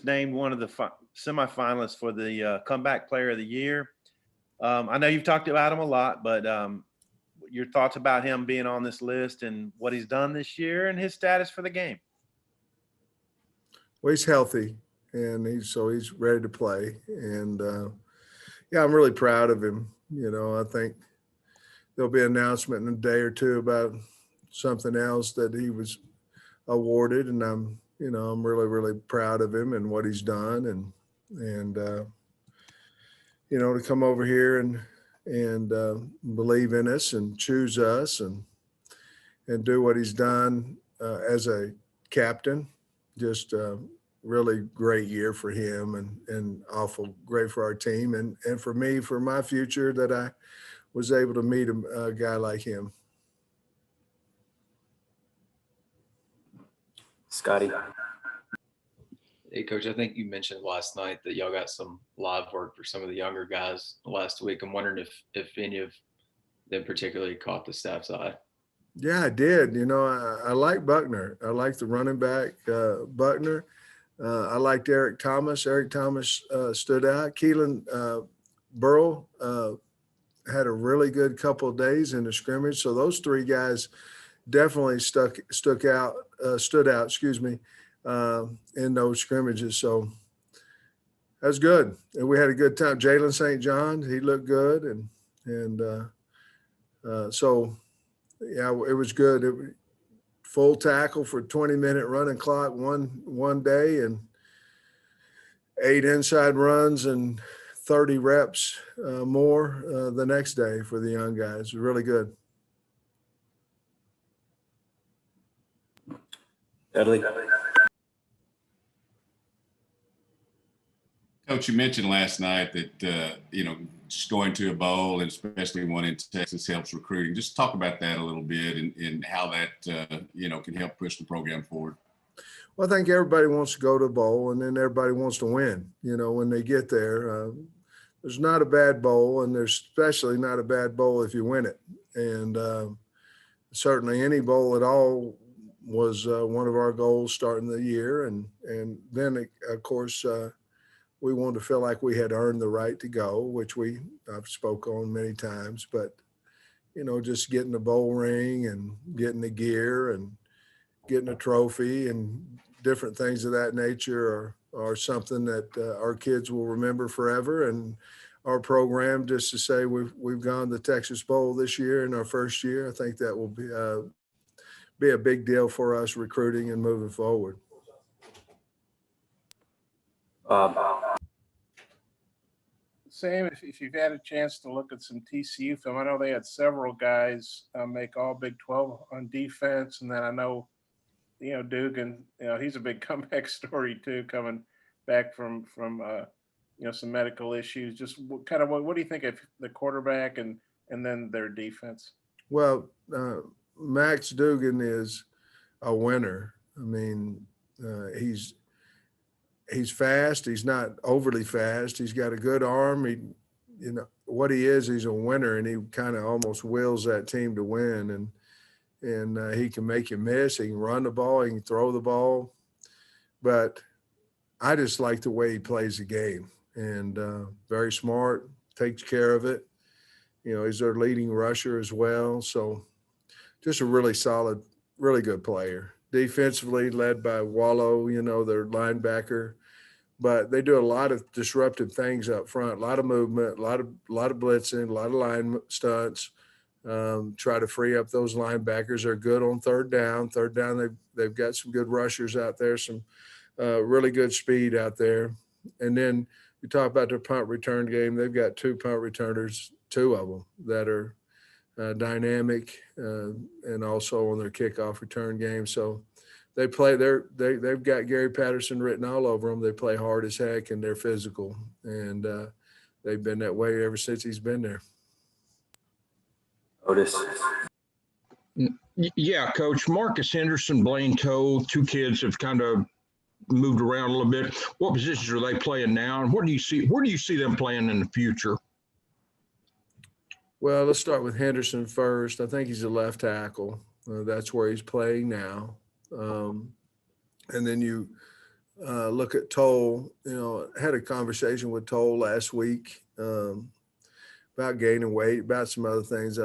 named one of the semifinalists for the Comeback Player of the Year. I know you've talked about him a lot, but your thoughts about him being on this list and what he's done this year and his status for the game. Well, he's healthy, and he's ready to play. And, yeah, I'm really proud of him. I think there'll be an announcement in a day or two about something else that he was awarded, and I'm really, really proud of him and what he's done, and to come over here and believe in us and choose us and do what he's done as a captain. Just really great year for him and awful great for our team and for me, for my future, that I was able to meet a guy like him. Scotty. Hey, Coach, I think you mentioned last night that y'all got some live work for some of the younger guys last week. I'm wondering if any of them particularly caught the staff's eye. Yeah, I did. I like Buckner. I like the running back, Buckner. I liked Eric Thomas. Eric Thomas stood out. Keelan Burrow had a really good couple of days in the scrimmage. So those three guys definitely stood out, in those scrimmages. So that's good. And we had a good time. Jalen St. John, he looked good. So, yeah, it was good. Full tackle for 20-minute running clock one day, and 8 inside runs and 30 reps more the next day for the young guys. Really good. Dudley. Coach, you mentioned last night that, just going to a bowl, and especially one in Texas, helps recruiting. Just talk about that a little bit and how that, can help push the program forward. Well, I think everybody wants to go to a bowl, and then everybody wants to win, when they get there. There's not a bad bowl, and there's especially not a bad bowl if you win it. And certainly any bowl at all was one of our goals starting the year. And then, of course, we wanted to feel like we had earned the right to go, which I've spoke on many times. But, just getting the bowl ring and getting the gear and getting a trophy and different things of that nature are something that our kids will remember forever. And our program, just to say we've gone to the Texas Bowl this year in our first year, I think that will be a big deal for us recruiting and moving forward. Sam, if you've had a chance to look at some TCU film, I know they had several guys make all Big 12 on defense, and then I know, Dugan, he's a big comeback story too, coming back from some medical issues. Just what do you think of the quarterback and then their defense? Well, Max Dugan is a winner. I mean, he's fast. He's not overly fast. He's got a good arm. He's a winner, and he kind of almost wills that team to win. And he can make you miss. He can run the ball. He can throw the ball. But I just like the way he plays the game, and very smart, takes care of it. He's their leading rusher as well. So just a really solid, really good player. Defensively led by Wallow, their linebacker. But they do a lot of disruptive things up front, a lot of movement, a lot of blitzing, a lot of line stunts. Try to free up those linebackers. They're good on third down. Third down, they've got some good rushers out there, some really good speed out there. And then you talk about their punt return game. They've got 2 punt returners, 2 of them that are dynamic, and also on their kickoff return game. So they play. They've got Gary Patterson written all over them. They play hard as heck, and they're physical, and they've been that way ever since he's been there. Otis. Yeah, Coach. Marcus Henderson, Blaine Toe, 2 kids have kind of moved around a little bit. What positions are they playing now, and where do you see them playing in the future? Well, let's start with Henderson first. I think he's a left tackle. That's where he's playing now. And then you look at Toll. I had a conversation with Toll last week about gaining weight, about some other things.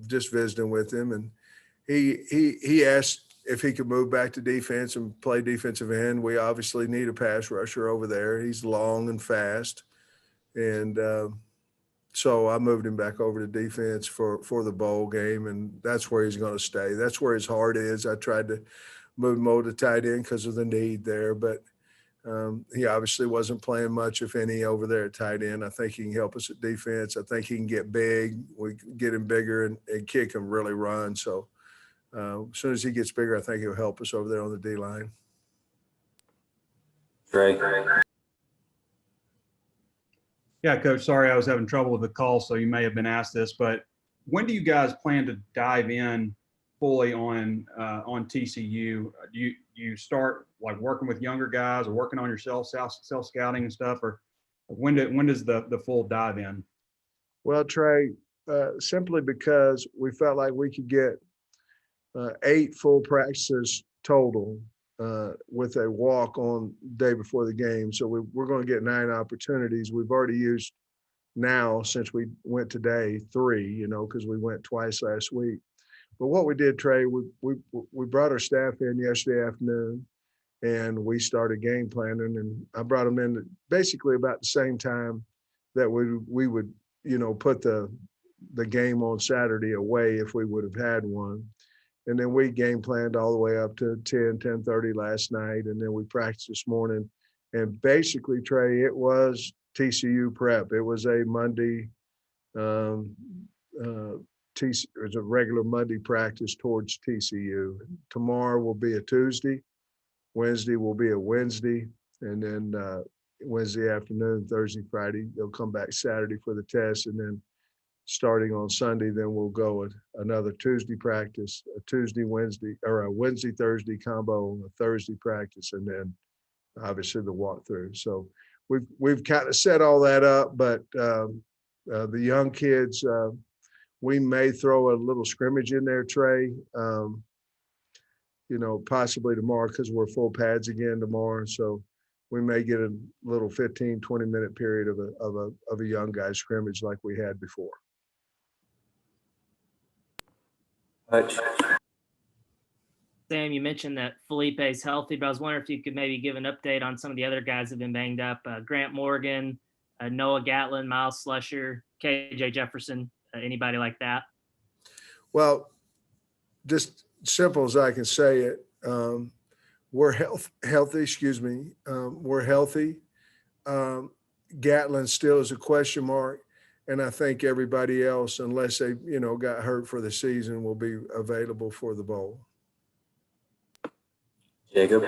Just visiting with him, and he asked if he could move back to defense and play defensive end. We obviously need a pass rusher over there. He's long and fast, and so I moved him back over to defense for the bowl game, and that's where he's going to stay. That's where his heart is. I tried to move him over to tight end because of the need there, but he obviously wasn't playing much, if any, over there at tight end. I think he can help us at defense. I think he can get big. We get him bigger, and kid can really run. So as soon as he gets bigger, I think he'll help us over there on the D line. Trey. Yeah, Coach, sorry I was having trouble with the call, so you may have been asked this, but when do you guys plan to dive in fully on TCU? Do you start like working with younger guys or working on your self scouting and stuff, or when does the full dive in? Well, Trey, simply because we felt like we could get 8 full practices total with a walk on the day before the game. So we're going to get 9 opportunities. We've already used now, since we went today, 3, because we went twice last week. But what we did, Trey, we brought our staff in yesterday afternoon, and we started game planning. And I brought them in basically about the same time that we would, put the game on Saturday away if we would have had one. And then we game planned all the way up to 10:30 last night. And then we practiced this morning. And basically, Trey, it was TCU prep. It was a Monday, it was a regular Monday practice towards TCU. Tomorrow will be a Tuesday. Wednesday will be a Wednesday. And then Wednesday afternoon, Thursday, Friday, they'll come back Saturday for the test. And then starting on Sunday, then we'll go with another Tuesday practice, a Tuesday, Wednesday, or a Wednesday, Thursday combo, a Thursday practice, and then obviously the walkthrough. So we've kind of set all that up, but the young kids, we may throw a little scrimmage in there, Trey, possibly tomorrow, because we're full pads again tomorrow. So we may get a little 15, 20-minute period of a young guy scrimmage like we had before. Sam, you mentioned that Felipe's healthy, but I was wondering if you could maybe give an update on some of the other guys that have been banged up. Grant Morgan, Noah Gatlin, Miles Slusher, KJ Jefferson, anybody like that? Well, just simple as I can say it, we're healthy, excuse me. We're healthy. Gatlin still is a question mark. And I think everybody else, unless they, got hurt for the season, will be available for the bowl. Jacob.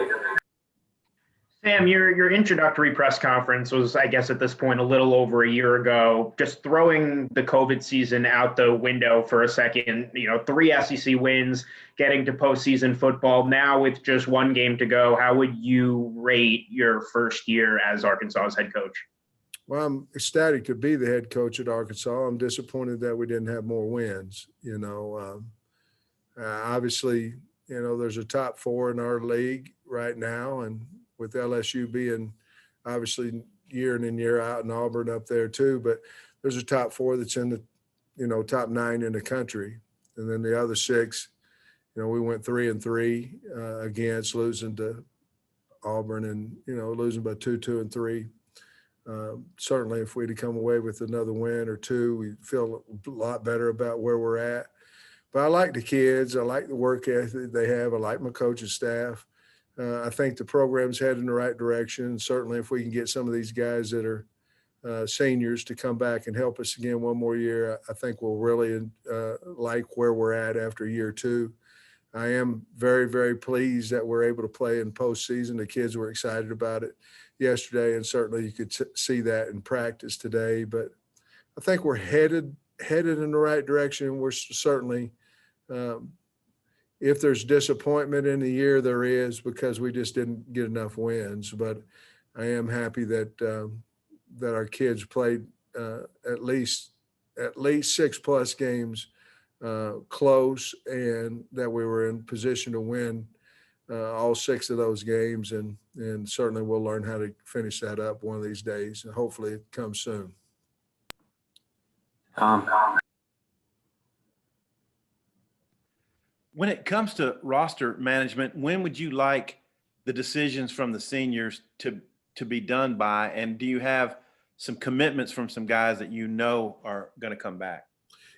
Sam, your introductory press conference was, I guess, at this point, a little over a year ago. Just throwing the COVID season out the window for a second, 3 SEC wins, getting to postseason football. Now with just 1 game to go, how would you rate your first year as Arkansas's head coach? Well, I'm ecstatic to be the head coach at Arkansas. I'm disappointed that we didn't have more wins. Obviously, there's a top 4 in our league right now, and with LSU being obviously year in and year out, and Auburn up there too. But there's a top 4 that's in the top 9 in the country, and then the other 6, we went 3-3 against, losing to Auburn, and losing by 2, 2, and 3. Certainly, if we'd have come away with another win or 2, we feel a lot better about where we're at. But I like the kids. I like the work ethic they have. I like my coaching staff. I think the program's headed in the right direction. Certainly, if we can get some of these guys that are seniors to come back and help us again one more year, I think we'll really like where we're at after year 2. I am very, very pleased that we're able to play in postseason. The kids were excited about it yesterday, and certainly you could see that in practice today. But I think we're headed in the right direction. We're certainly, if there's disappointment in the year, there is, because we just didn't get enough wins. But I am happy that our kids played at least 6+ games close, and that we were in position to win all 6 of those games. And and certainly we'll learn how to finish that up one of these days, and hopefully it comes soon. When it comes to roster management, when would you like the decisions from the seniors to be done by? And do you have some commitments from some guys that you know are going to come back?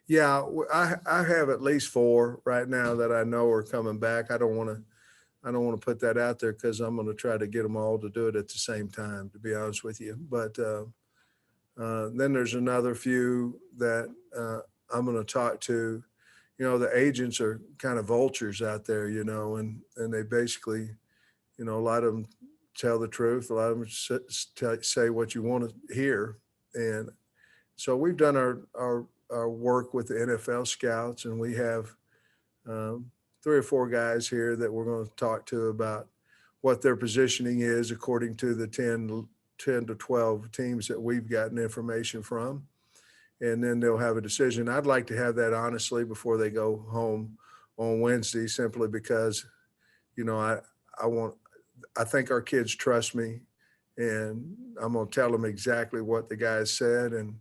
Yeah, I have at least 4 right now that I know are coming back. I don't want to put that out there because I'm going to try to get them all to do it at the same time, to be honest with you. But then there's another few that I'm going to talk to. You know, the agents are kind of vultures out there, you know, and they basically, you know, a lot of them tell the truth. A lot of them say what you want to hear. And so we've done our work with the NFL scouts, and we have 3 or 4 guys here that we're going to talk to about what their positioning is according to the 10 to 12 teams that we've gotten information from. And then they'll have a decision. I'd like to have that honestly before they go home on Wednesday, simply because, you know, I think our kids trust me, and I'm going to tell them exactly what the guys said. And,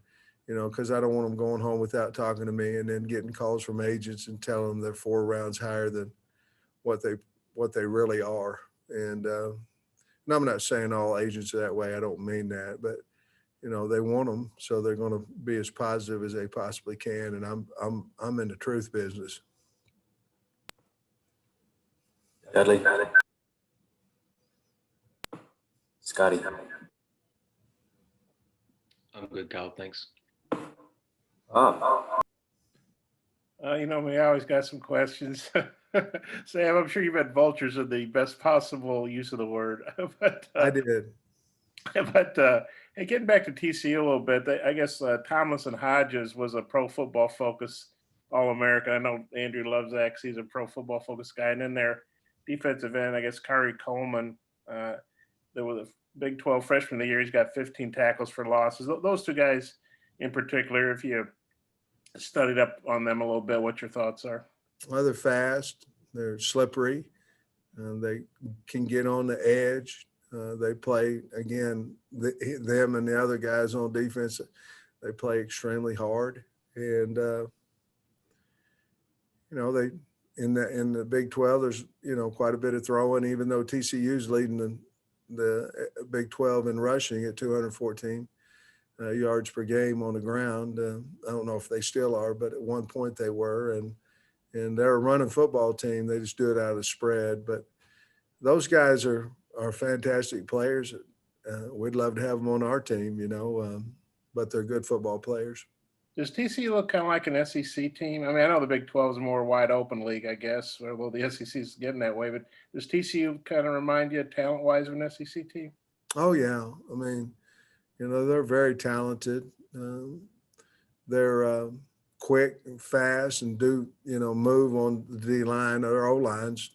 you know, because I don't want them going home without talking to me and then getting calls from agents and telling them they're 4 rounds higher than what they really are. And I'm not saying all agents are that way. I don't mean that, but you know, they want them, so they're going to be as positive as they possibly can. And I'm in the truth business. Dudley. Scotty. I'm good, Kyle. Thanks. You know me, I always got some questions. Sam, I'm sure you've had vultures in the best possible use of the word. But I did. But hey, getting back to TCU a little bit, I guess Tomlinson Hodges was a Pro Football Focus All-American. I know Andrew loves that because he's a Pro Football Focus guy. And then their defensive end, I guess Kari Coleman, there was a Big 12 freshman of the year. He's got 15 tackles for losses. Those 2 guys in particular, if you studied up on them a little bit, what your thoughts are? Well, they're fast. They're slippery. They can get on the edge. They play, again, them and the other guys on defense, they play extremely hard. And, you know, they in the Big 12, there's, you know, quite a bit of throwing, even though TCU's leading the Big 12 in rushing at 214 yards per game on the ground. I don't know if they still are, but at one point they were. And they're a running football team. They just do it out of spread. But those guys are fantastic players. We'd love to have them on our team, you know, but they're good football players. Does TCU look kind of like an SEC team? I mean, I know the Big 12 is a more wide open league, I guess, although the SEC is getting that way. But does TCU kind of remind you talent-wise of an SEC team? Oh, yeah. I mean, you know, they're very talented. They're quick and fast and do, you know, move on the D-line. Their O-lines,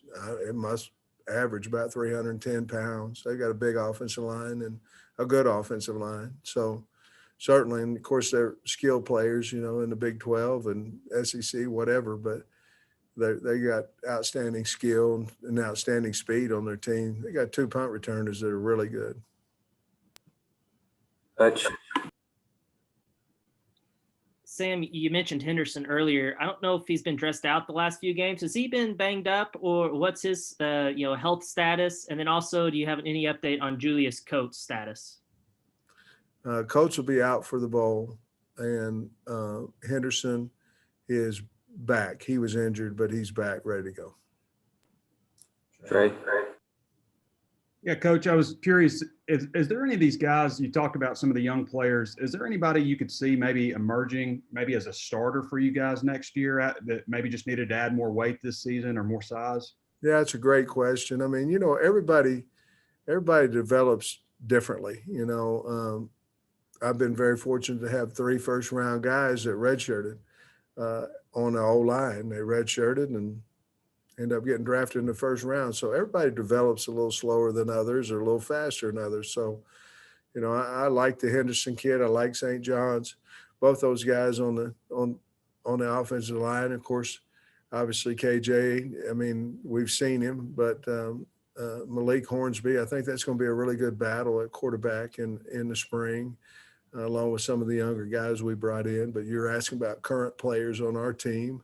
it must average about 310 pounds. They got a big offensive line and a good offensive line. So certainly, and of course, they're skilled players, you know, in the Big 12 and SEC, whatever, but they got outstanding skill and outstanding speed on their team. They got 2 punt returners that are really good. Coach. Sam, you mentioned Henderson earlier. I don't know if he's been dressed out the last few games. Has he been banged up, or what's his health status? And then also, do you have any update on Julius Coates' status? Coates will be out for the bowl, and Henderson is back. He was injured, but he's back, ready to go. Trey. Yeah, Coach, I was curious, is there any of these guys, you talked about some of the young players, is there anybody you could see maybe emerging, maybe as a starter for you guys next year that maybe just needed to add more weight this season or more size? Yeah, it's a great question. I mean, you know, everybody develops differently. You know, I've been very fortunate to have 3 first-round guys that redshirted on the O-line. They redshirted and end up getting drafted in the first round. So everybody develops a little slower than others or a little faster than others. So, you know, I like the Henderson kid. I like St. John's. Both those guys on the offensive line. Of course, obviously KJ. I mean, we've seen him, but Malik Hornsby. I think that's going to be a really good battle at quarterback in the spring, along with some of the younger guys we brought in. But you're asking about current players on our team.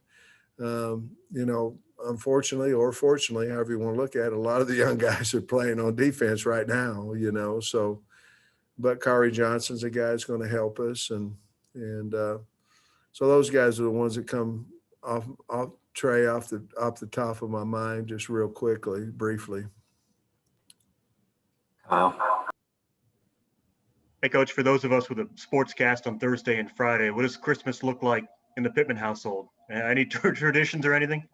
Unfortunately or fortunately, however you want to look at it, a lot of the young guys are playing on defense right now, so, but Kari Johnson's a guy that's going to help us. And so those guys are the ones that come off Trey off the top of my mind, just real quickly, briefly. Kyle. Hey, Coach, for those of us with a sports cast on Thursday and Friday, what does Christmas look like in the Pittman household? Any traditions or anything?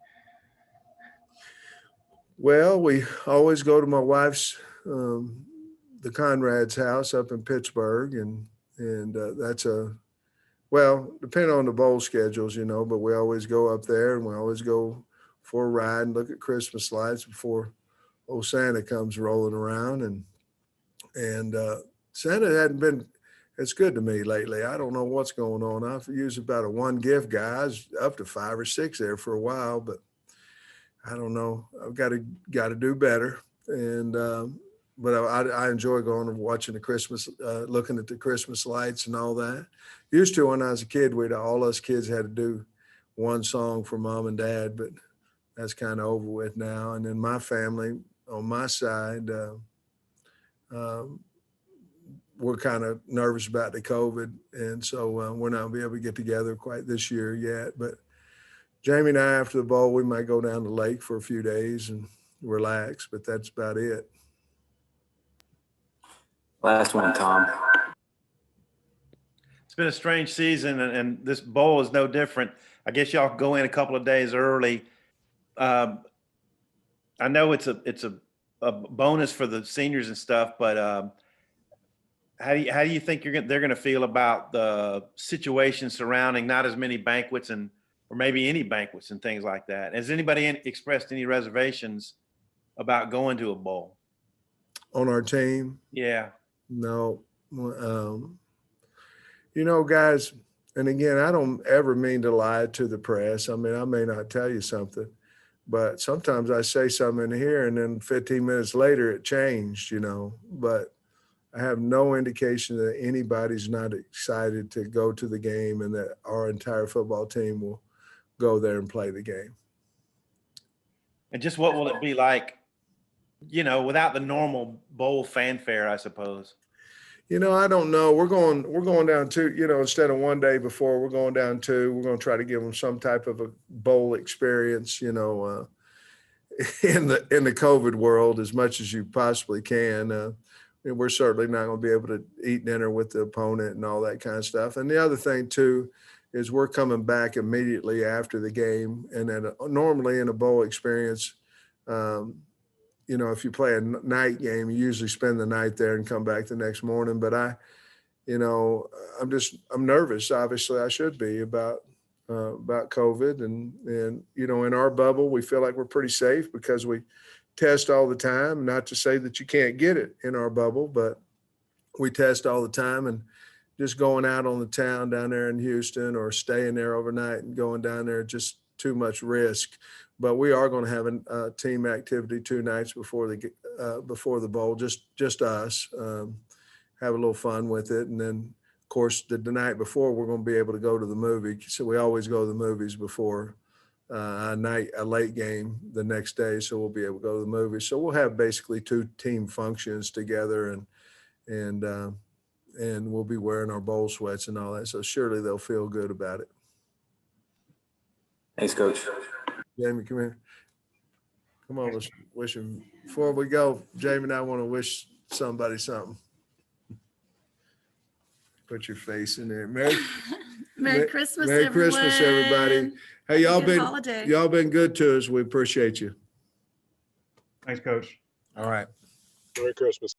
Well, we always go to my wife's, the Conrad's house up in Pittsburgh, and that's depending on the bowl schedules, but we always go up there and we always go for a ride and look at Christmas lights before old Santa comes rolling around. And Santa hadn't been as good to me lately. I don't know what's going on. I've used about a one gift guy. I was up to 5 or 6 there for a while, but I don't know. I've got to do better. And but I enjoy going and watching the Christmas, looking at the Christmas lights and all that. Used to when I was a kid, all us kids had to do one song for mom and dad, but that's kind of over with now. And then my family on my side, we're kind of nervous about the COVID, and so we're not gonna be able to get together quite this year yet. But Jamie and I, after the bowl, we might go down to the lake for a few days and relax, but that's about it. Last one, Tom. It's been a strange season, and this bowl is no different. I guess y'all go in a couple of days early. I know it's a bonus for the seniors and stuff, but how do you think they're going to feel about the situation surrounding not as many banquets or maybe any banquets and things like that? Has anybody expressed any reservations about going to a bowl? On our team? Yeah. No. Guys, and again, I don't ever mean to lie to the press. I mean, I may not tell you something, but sometimes I say something in here and then 15 minutes later it changed, but I have no indication that anybody's not excited to go to the game and that our entire football team will go there and play the game. And just what will it be like, without the normal bowl fanfare, I suppose? I don't know. We're going down 2, instead of one day before, we're going down 2. We're going to try to give them some type of a bowl experience, in the COVID world as much as you possibly can. We're certainly not going to be able to eat dinner with the opponent and all that kind of stuff. And the other thing too is we're coming back immediately after the game. And then normally in a bowl experience, if you play a night game, you usually spend the night there and come back the next morning. But I'm nervous. Obviously I should be about COVID and, in our bubble, we feel like we're pretty safe because we test all the time. Not to say that you can't get it in our bubble, but we test all the time, and just going out on the town down there in Houston or staying there overnight and going down there, just too much risk. But we are going to have a team activity 2 nights before the bowl, just us, have a little fun with it. And then of course the night before we're going to be able to go to the movie. So we always go to the movies before a late game the next day. So we'll be able to go to the movie. So we'll have basically 2 team functions together, and we'll be wearing our bowl sweats and all that. So surely they'll feel good about it. Thanks, Coach. Jamie, come here. Come on, let's wish him. Before we go, Jamie and I want to wish somebody something. Put your face in there. Merry Christmas, Merry everyone. Christmas, everybody. Hey, y'all been good to us. We appreciate you. Thanks, Coach. All right. Merry Christmas.